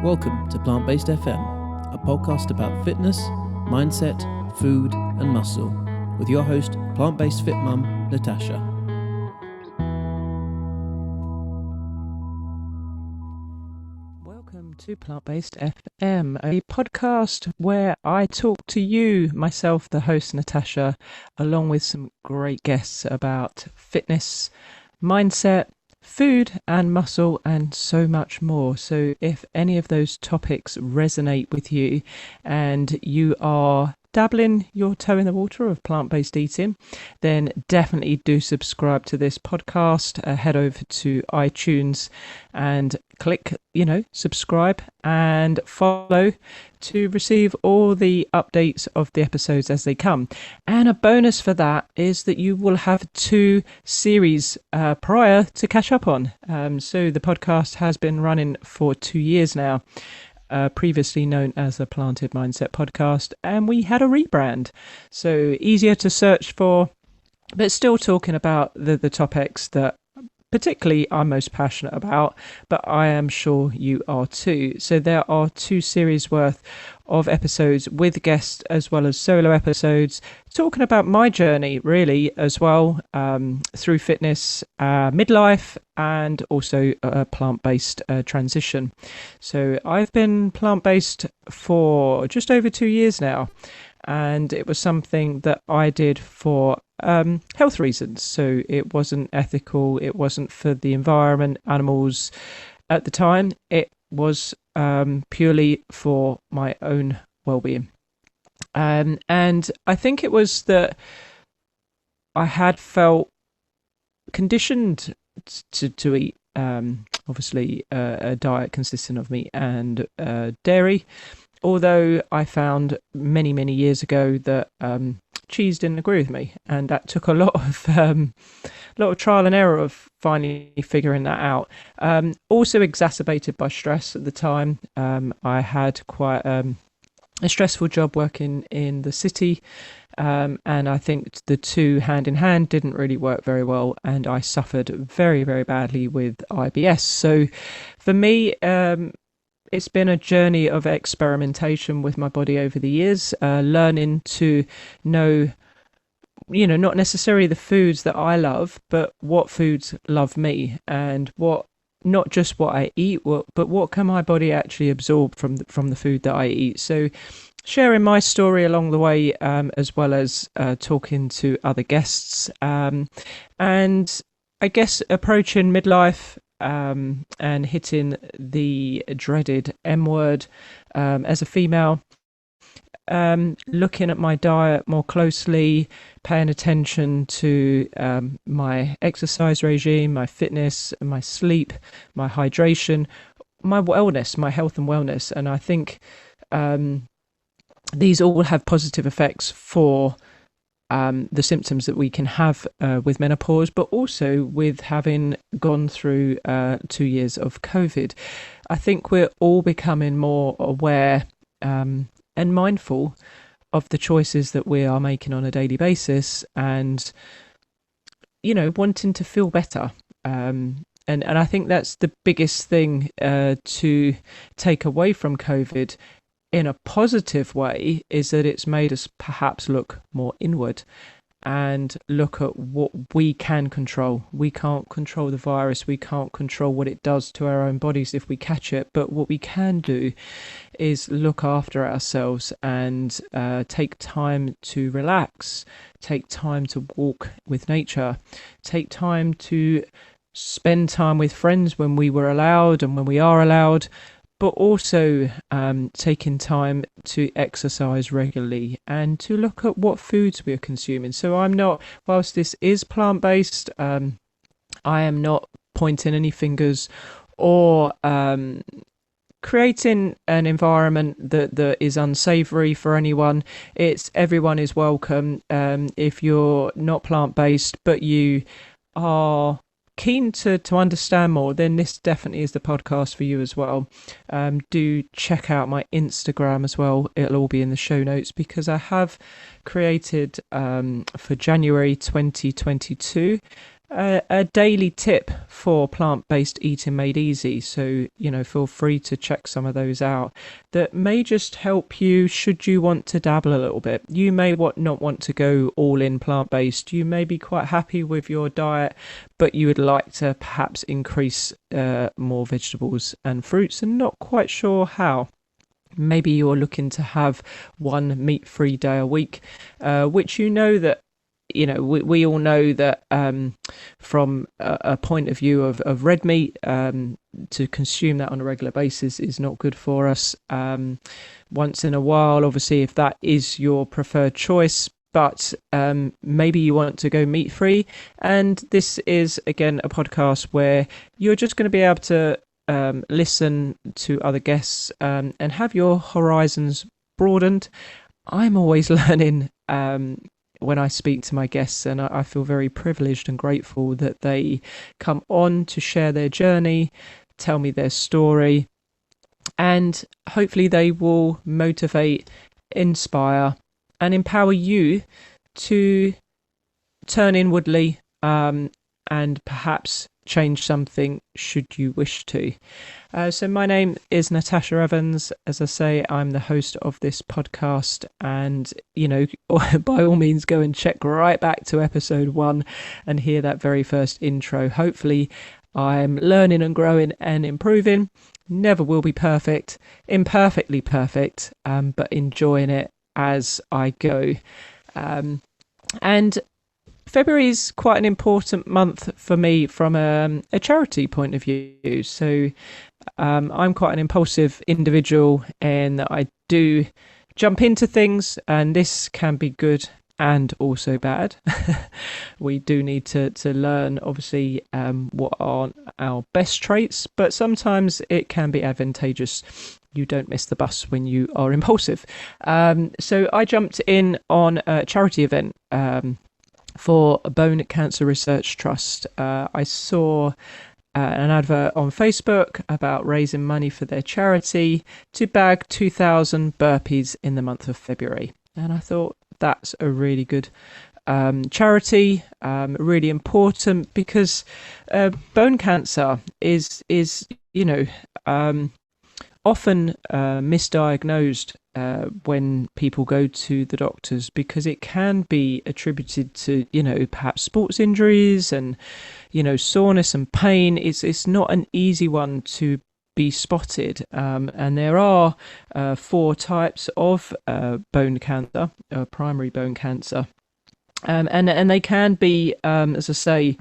Welcome to Plantbased FM, a podcast about fitness, mindset, food and muscle, with your host, Plant-Based Fit Mum Natasha. Welcome to Plantbased FM, a podcast where I talk to you, myself, the host Natasha, along with some great guests about fitness, mindset, food and muscle, and so much more. So if any of those topics resonate with you and you are dabbling your toe in the water of plant-based eating, then definitely do subscribe to this podcast. Head over to iTunes and click, subscribe and follow to receive all the updates of the episodes as they come. And a bonus for that is that you will have 2 series prior to catch up on. So the podcast has been running for 2 years now. Previously known as the Planted Mindset Podcast, and we had a rebrand, so easier to search for, but still talking about the topics that particularly I'm most passionate about, but I am sure you are too. So there are 2 series worth of episodes with guests as well as solo episodes talking about my journey really as well, through fitness, midlife, and also a plant-based transition. So I've been plant-based for just over 2 years now, and it was something that I did for health reasons. So it wasn't ethical, it wasn't for the environment, animals at the time. It was purely for my own well-being. And I think it was that I had felt conditioned to eat obviously a diet consisting of meat and dairy, although I found many years ago that cheese didn't agree with me, and that took a lot of trial and error of finally figuring that out. Also exacerbated by stress at the time. I had quite a stressful job working in the city, and I think the two hand in hand didn't really work very well, and I suffered very badly with IBS. So for me, it's been a journey of experimentation with my body over the years, learning to know, not necessarily the foods that I love, but what foods love me, and not just what I eat, but what can my body actually absorb from the food that I eat. So sharing my story along the way, as well as talking to other guests, and I guess approaching midlife, and hitting the dreaded M word as a female, looking at my diet more closely, paying attention to my exercise regime, my fitness, my sleep, my hydration, my wellness, my health and wellness. And I think these all have positive effects for the symptoms that we can have with menopause, but also with having gone through 2 years of COVID. I think we're all becoming more aware and mindful of the choices that we are making on a daily basis, and wanting to feel better. And I think that's the biggest thing to take away from COVID in a positive way, is that it's made us perhaps look more inward and look at what we can control. We can't control the virus, we can't control what it does to our own bodies if we catch it, but what we can do is look after ourselves and take time to relax, take time to walk with nature, take time to spend time with friends when we were allowed and when we are allowed, but also taking time to exercise regularly and to look at what foods we are consuming. So whilst this is plant-based, I am not pointing any fingers or creating an environment that is unsavory for anyone. Everyone is welcome. If you're not plant-based, but you are keen to understand more, then this definitely is the podcast for you as well. Do check out my Instagram as well. It'll all be in the show notes, because I have created for January 2022 a daily tip for plant-based eating made easy. So, feel free to check some of those out. That may just help you should you want to dabble a little bit. You may not want to go all in plant-based. You may be quite happy with your diet, but you would like to perhaps increase more vegetables and fruits and not quite sure how. Maybe you're looking to have one meat-free day a week, which that we all know that from a point of view of red meat, to consume that on a regular basis is not good for us. Once in a while, obviously, if that is your preferred choice, but maybe you want to go meat free. And this is, again, a podcast where you're just going to be able to listen to other guests and have your horizons broadened. I'm always learning when I speak to my guests, and I feel very privileged and grateful that they come on to share their journey, tell me their story, and hopefully they will motivate, inspire, and empower you to turn inwardly and perhaps change something should you wish to. So my name is Natasha Evans. As I say, I'm the host of this podcast, and by all means go and check right back to episode 1 and hear that very first intro. Hopefully I'm learning and growing and improving. Never will be perfect, imperfectly perfect, but enjoying it as I go. And February is quite an important month for me from a charity point of view. So I'm quite an impulsive individual, and I do jump into things, and this can be good and also bad. We do need to learn, obviously, what are our best traits, but sometimes it can be advantageous. You don't miss the bus when you are impulsive. So I jumped in on a charity event for a Bone Cancer Research Trust. I saw an advert on Facebook about raising money for their charity to bag 2,000 burpees in the month of February. And I thought that's a really good charity, really important, because bone cancer is often misdiagnosed when people go to the doctors, because it can be attributed to perhaps sports injuries and soreness and pain. It's not an easy one to be spotted, and there are 4 types of bone cancer, primary bone cancer, and they can be, as I say,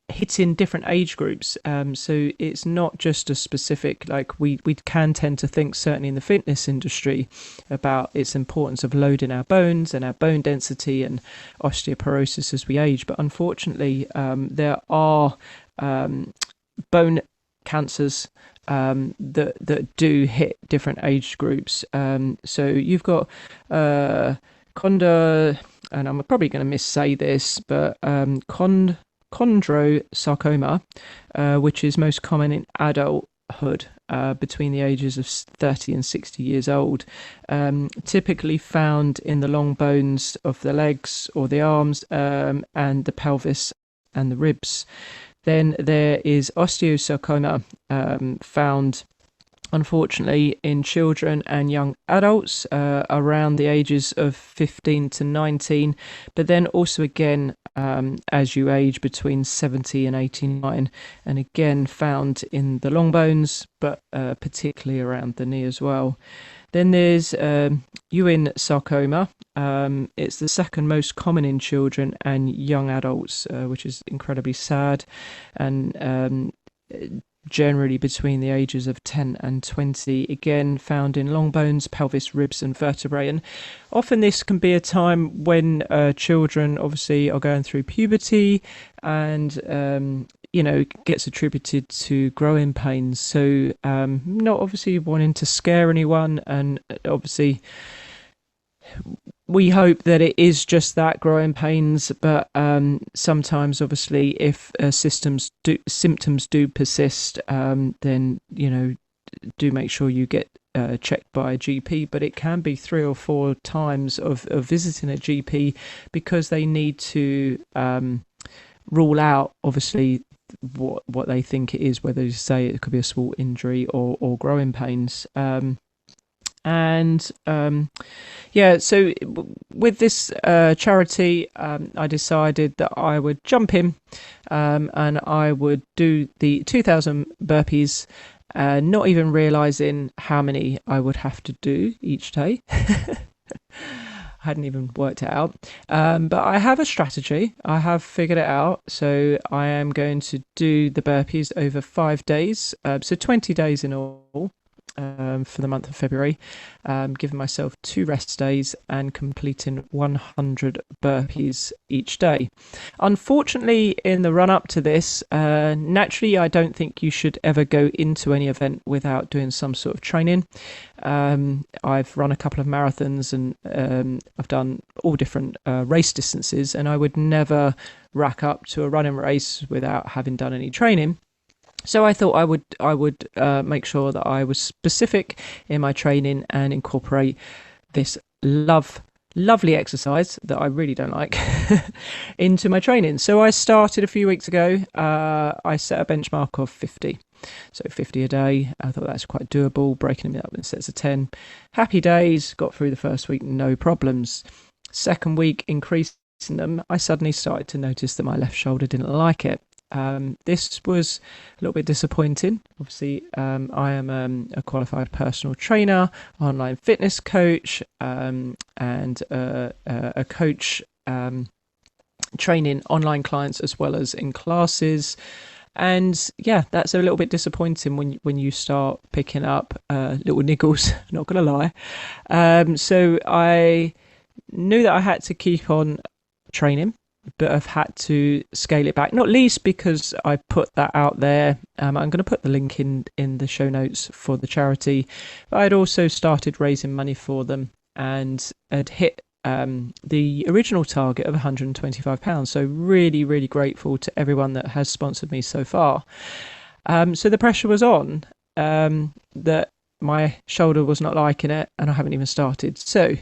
hitting different age groups. So it's not just a specific, like we can tend to think, certainly in the fitness industry, about its importance of loading our bones and our bone density and osteoporosis as we age. But unfortunately, there are bone cancers that do hit different age groups. So you've got and I'm probably going to missay this, but chondrosarcoma, which is most common in adulthood, between the ages of 30 and 60 years old, typically found in the long bones of the legs or the arms, and the pelvis and the ribs. Then there is osteosarcoma, found unfortunately in children and young adults around the ages of 15 to 19, but then also again as you age between 70 and 89, and again found in the long bones, but particularly around the knee as well. Then there's Ewing sarcoma. It's the second most common in children and young adults, which is incredibly sad, and generally between the ages of 10 and 20, again found in long bones, pelvis, ribs and vertebrae. And often this can be a time when children obviously are going through puberty, and gets attributed to growing pains. So not obviously wanting to scare anyone, and obviously we hope that it is just that, growing pains, but sometimes obviously if symptoms do persist, then do make sure you get checked by a GP. But it can be 3 or 4 times of visiting a GP, because they need to rule out, obviously, what they think it is, whether you say it could be a small injury or growing pains. So with this charity, I decided that I would jump in, and I would do the 2,000 burpees, not even realizing how many I would have to do each day. I hadn't even worked it out, but I have a strategy. I have figured it out. So I am going to do the burpees over 5 days, so 20 days in all. For the month of February, giving myself 2 rest days and completing 100 burpees each day. Unfortunately, in the run up to this, naturally, I don't think you should ever go into any event without doing some sort of training. I've run a couple of marathons, and I've done all different race distances, and I would never rack up to a running race without having done any training. So I thought I would make sure that I was specific in my training and incorporate this lovely exercise that I really don't like into my training. So I started a few weeks ago. I set a benchmark of 50. So 50 a day. I thought that's quite doable, breaking them up in sets of 10. Happy days, got through the first week, no problems. Second week, increasing them, I suddenly started to notice that my left shoulder didn't like it. This was a little bit disappointing. Obviously, I am a qualified personal trainer, online fitness coach, and a coach training online clients as well as in classes. And yeah, that's a little bit disappointing when you start picking up little niggles, not going to lie. So I knew that I had to keep on training, but I've had to scale it back, not least because I put that out there. I'm going to put the link in the show notes for the charity. But I'd also started raising money for them and had hit the original target of £125. So really, really grateful to everyone that has sponsored me so far. So the pressure was on that my shoulder was not liking it, and I haven't even started. So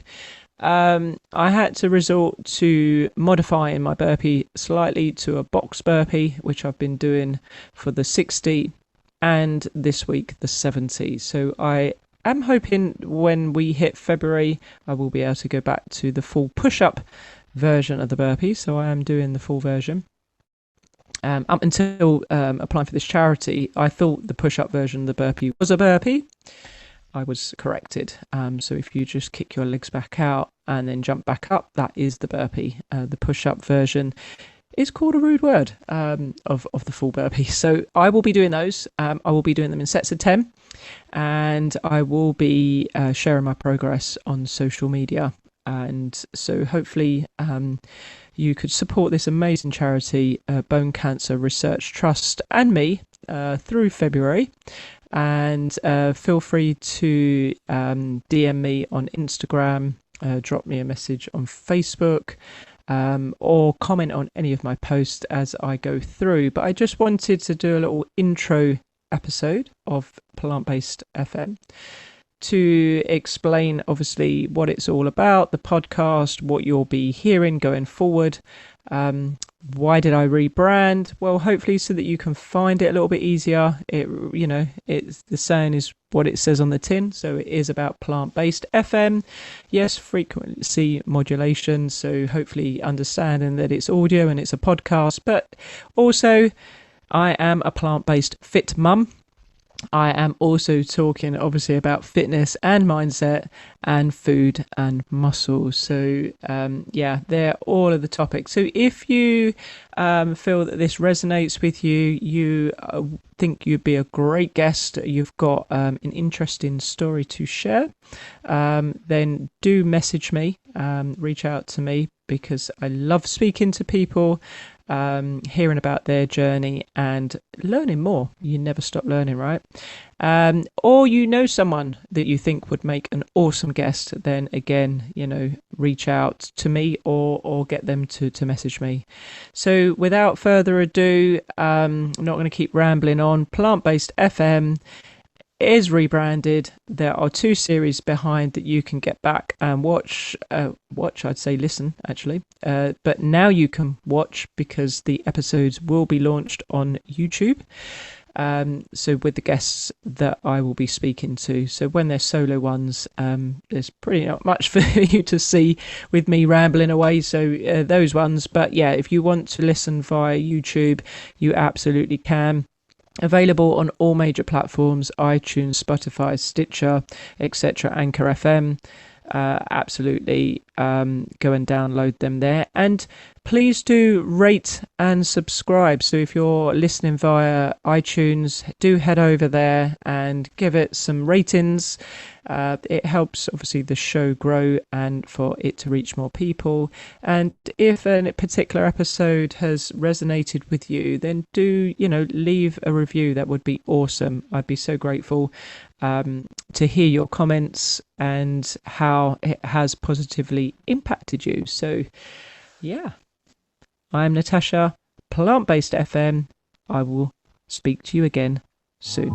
I had to resort to modifying my burpee slightly to a box burpee, which I've been doing for the 60 and this week the 70. So I am hoping when we hit February, I will be able to go back to the full push-up version of the burpee. So I am doing the full version. Up until applying for this charity, I thought the push-up version of the burpee was a burpee. I was corrected. So if you just kick your legs back out and then jump back up, that is the burpee. The push-up version is called a rude word of the full burpee. So I will be doing those. I will be doing them in sets of 10, and I will be sharing my progress on social media. And so hopefully you could support this amazing charity, Bone Cancer Research Trust, and me through February. And feel free to DM me on Instagram, drop me a message on Facebook, or comment on any of my posts as I go through. But I just wanted to do a little intro episode of Plantbased FM to explain, obviously, what it's all about, the podcast, what you'll be hearing going forward. Why did I rebrand? Well, hopefully so that you can find it a little bit easier. It's the saying is what it says on the tin. So it is about plant-based FM. Yes, frequency modulation. So hopefully understanding that it's audio and it's a podcast, but also I am a plant-based fit mum. I am also talking obviously about fitness and mindset and food and muscle. So they're all of the topics. So if you feel that this resonates with you, you think you'd be a great guest, you've got an interesting story to share, then do message me, reach out to me, because I love speaking to people, hearing about their journey and learning more. You never stop learning, right? Or someone that you think would make an awesome guest, then again, reach out to me or get them to message me. So without further ado, I'm not going to keep rambling on. Plant-Based FM is rebranded. There are 2 series behind that you can get back and watch, I'd say listen, actually. But now you can watch because the episodes will be launched on YouTube. So with the guests that I will be speaking to. So when they're solo ones, there's pretty not much for you to see with me rambling away. So those ones. But yeah, if you want to listen via YouTube, you absolutely can. Available on all major platforms: iTunes, Spotify, Stitcher, etc., Anchor FM. Absolutely go and download them there, and please do rate and subscribe. So if you're listening via iTunes, do head over there and give it some ratings. It helps obviously the show grow and for it to reach more people. And if a particular episode has resonated with you, then do leave a review. That would be awesome. I'd be so grateful to hear your comments and how it has positively impacted you. So yeah, I'm Natasha, Plantbased FM. I will speak to you again soon.